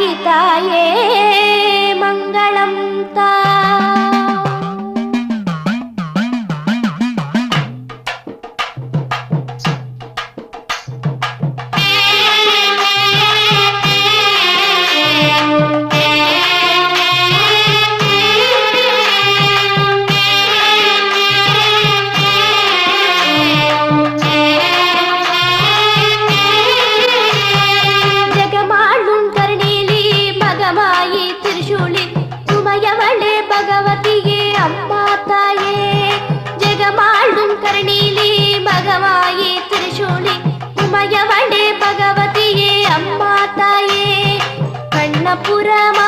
மகமாயி தாயே மங்களம் தா. பகவதியே அம்மா தாயே ஜெகமாளும் கருணீலி மகமாயி திரிசூலி உமையவளே பகவதியே அம்மா தாயே கண்ணபுரமா